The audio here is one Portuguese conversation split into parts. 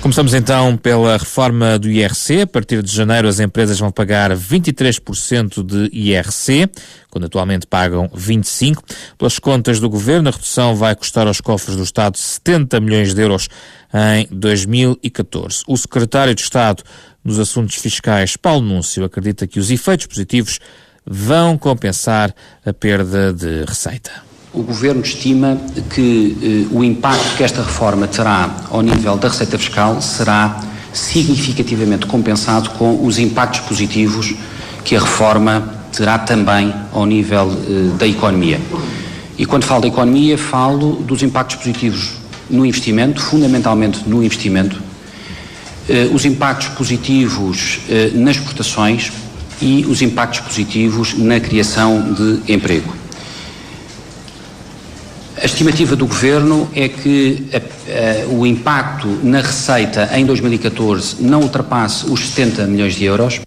Começamos então pela reforma do IRC. A partir de janeiro as empresas vão pagar 23% de IRC, quando atualmente pagam 25%. Pelas contas do Governo, a redução vai custar aos cofres do Estado 70 milhões de euros em 2014. O secretário de Estado nos Assuntos Fiscais, Paulo Núncio, acredita que os efeitos positivos vão compensar a perda de receita. O Governo estima que o impacto que esta reforma terá ao nível da receita fiscal será significativamente compensado com os impactos positivos que a reforma terá também ao nível da economia. E quando falo da economia, falo dos impactos positivos no investimento, fundamentalmente no investimento, os impactos positivos nas exportações e os impactos positivos na criação de emprego. A estimativa do Governo é que o impacto na receita em 2014 não ultrapasse os 70 milhões de euros.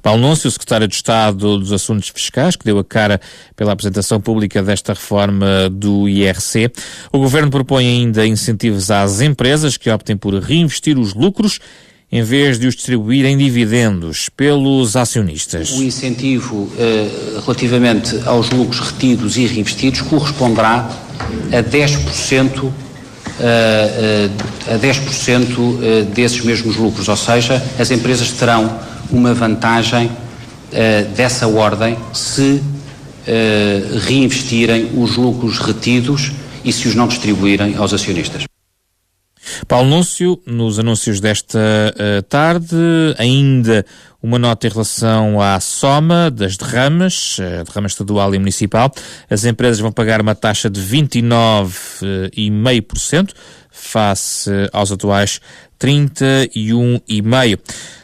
Paulo Núncio, secretário de Estado dos Assuntos Fiscais, que deu a cara pela apresentação pública desta reforma do IRC. O Governo propõe ainda incentivos às empresas que optem por reinvestir os lucros em vez de os distribuir em dividendos pelos acionistas. O incentivo relativamente aos lucros retidos e reinvestidos corresponderá a 10% desses mesmos lucros, ou seja, as empresas terão uma vantagem dessa ordem se reinvestirem os lucros retidos e se os não distribuírem aos acionistas. Paulo Núncio, nos anúncios desta tarde, ainda uma nota em relação à soma das derramas, derrama estadual e municipal. As empresas vão pagar uma taxa de 29,5% face aos atuais 31,5%.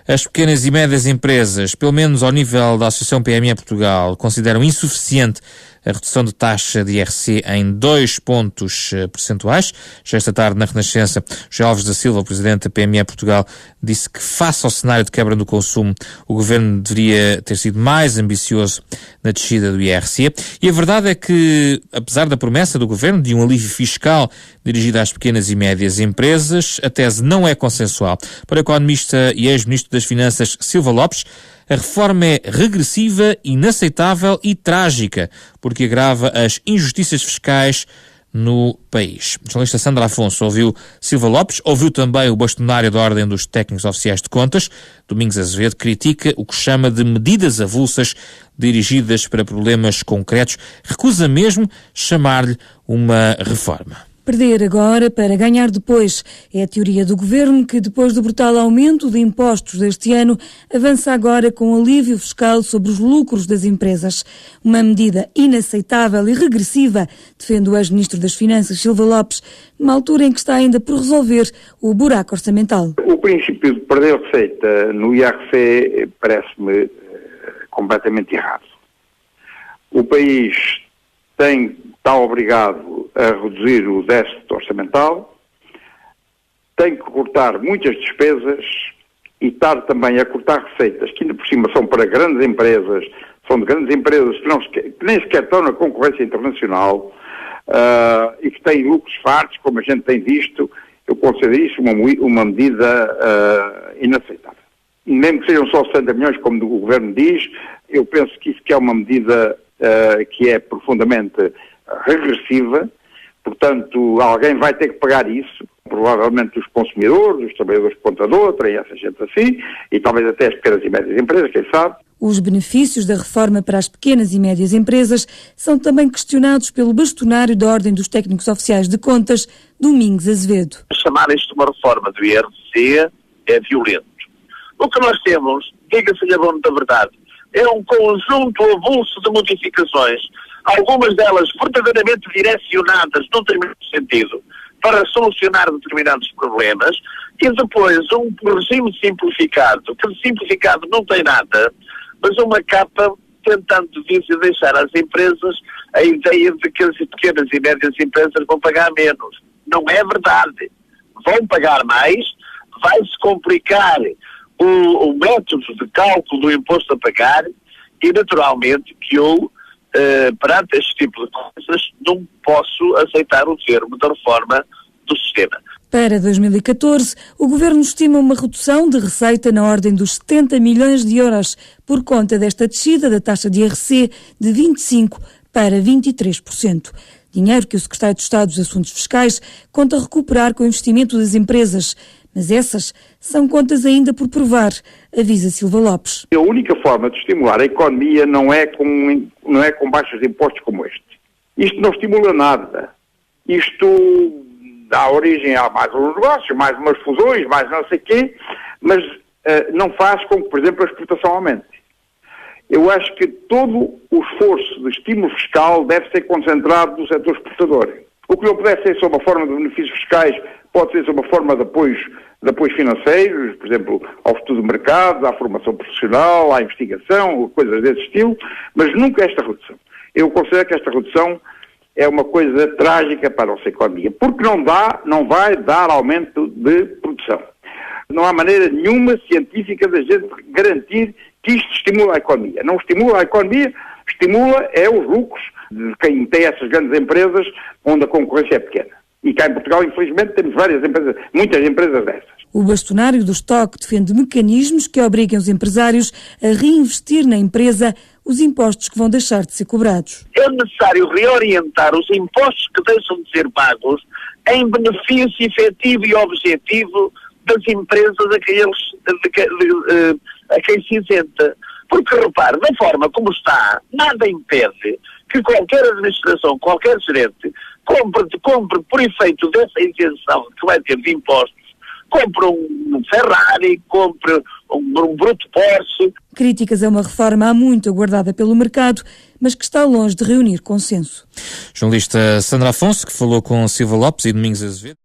As pequenas e médias empresas, pelo menos ao nível da Associação PME Portugal, consideram insuficiente a redução de taxa de IRC em 2 pontos percentuais. Já esta tarde, na Renascença, José Alves da Silva, o presidente da PME Portugal, disse que, face ao cenário de quebra do consumo, o Governo deveria ter sido mais ambicioso na descida do IRC. E a verdade é que, apesar da promessa do Governo de um alívio fiscal dirigido às pequenas e médias empresas, a tese não é consensual. Para o economista e ex-ministro das Finanças, Silva Lopes, a reforma é regressiva, inaceitável e trágica, porque agrava as injustiças fiscais no país. O jornalista Sandra Afonso ouviu Silva Lopes, ouviu também o bastonário da Ordem dos Técnicos Oficiais de Contas. Domingos Azevedo critica o que chama de medidas avulsas dirigidas para problemas concretos. Recusa mesmo chamar-lhe uma reforma. Perder agora para ganhar depois. É a teoria do Governo que, depois do brutal aumento de impostos deste ano, avança agora com alívio fiscal sobre os lucros das empresas. Uma medida inaceitável e regressiva, defende o ex-ministro das Finanças, Silva Lopes, numa altura em que está ainda por resolver o buraco orçamental. O princípio de perder receita no IRC parece-me completamente errado. O país está obrigado a reduzir o déficit orçamental, tem que cortar muitas despesas e estar também a cortar receitas, que ainda por cima são para grandes empresas, são de grandes empresas que nem sequer estão na concorrência internacional e que têm lucros fartos, como a gente tem visto. Eu considero isso uma medida inaceitável. Mesmo que sejam só 60 milhões, como o Governo diz, eu penso que isso que é uma medida que é profundamente regressiva. Portanto, alguém vai ter que pagar isso, provavelmente os consumidores, os trabalhadores de ponta de outra, e essa gente assim, e talvez até as pequenas e médias empresas, quem sabe. Os benefícios da reforma para as pequenas e médias empresas são também questionados pelo bastonário da Ordem dos Técnicos Oficiais de Contas, Domingos Azevedo. Chamar isto de uma reforma do IRC é violento. O que nós temos, diga-se-lhe a dono da verdade, é um conjunto avulso de modificações, algumas delas verdadeiramente direcionadas num determinado sentido para solucionar determinados problemas, e depois um regime simplificado, que de simplificado não tem nada, mas uma capa tentando deixar às empresas a ideia de que as pequenas e médias empresas vão pagar menos. Não é verdade. Vão pagar mais, vai-se complicar o método de cálculo do imposto a pagar e, naturalmente, que eu, perante este tipo de coisas, não posso aceitar o termo da reforma do sistema. Para 2014, o Governo estima uma redução de receita na ordem dos 70 milhões de euros por conta desta descida da taxa de IRC de 25% para 23%. Dinheiro que o Secretário de Estado dos Assuntos Fiscais conta recuperar com o investimento das empresas. Mas essas são contas ainda por provar, avisa Silva Lopes. A única forma de estimular a economia não é com baixos impostos como este. Isto não estimula nada. Isto dá origem a mais uns negócios, mais umas fusões, mais não sei o quê, mas não faz com que, por exemplo, a exportação aumente. Eu acho que todo o esforço de estímulo fiscal deve ser concentrado no setor exportador. O que não puder ser sob a forma de benefícios fiscais, pode ser sob a forma de apoios financeiros, por exemplo, ao estudo de mercado, à formação profissional, à investigação, coisas desse estilo, mas nunca esta redução. Eu considero que esta redução é uma coisa trágica para a nossa economia, porque não vai dar aumento de produção. Não há maneira nenhuma científica da gente garantir que isto estimula a economia. Não estimula a economia, estimula os lucros de quem tem essas grandes empresas onde a concorrência é pequena. E cá em Portugal, infelizmente, temos várias empresas, muitas empresas dessas. O bastonário do estoque defende mecanismos que obriguem os empresários a reinvestir na empresa os impostos que vão deixar de ser cobrados. É necessário reorientar os impostos que deixam de ser pagos em benefício efetivo e objetivo das empresas a quem se isenta. Porque, repare, da forma como está, nada impede que qualquer administração, qualquer gerente, compre por efeito dessa isenção que vai ter de impostos, compre um Ferrari, compre um bruto Porsche. Críticas a uma reforma há muito aguardada pelo mercado, mas que está longe de reunir consenso. Jornalista Sandra Afonso, que falou com Silva Lopes e Domingos Azevedo.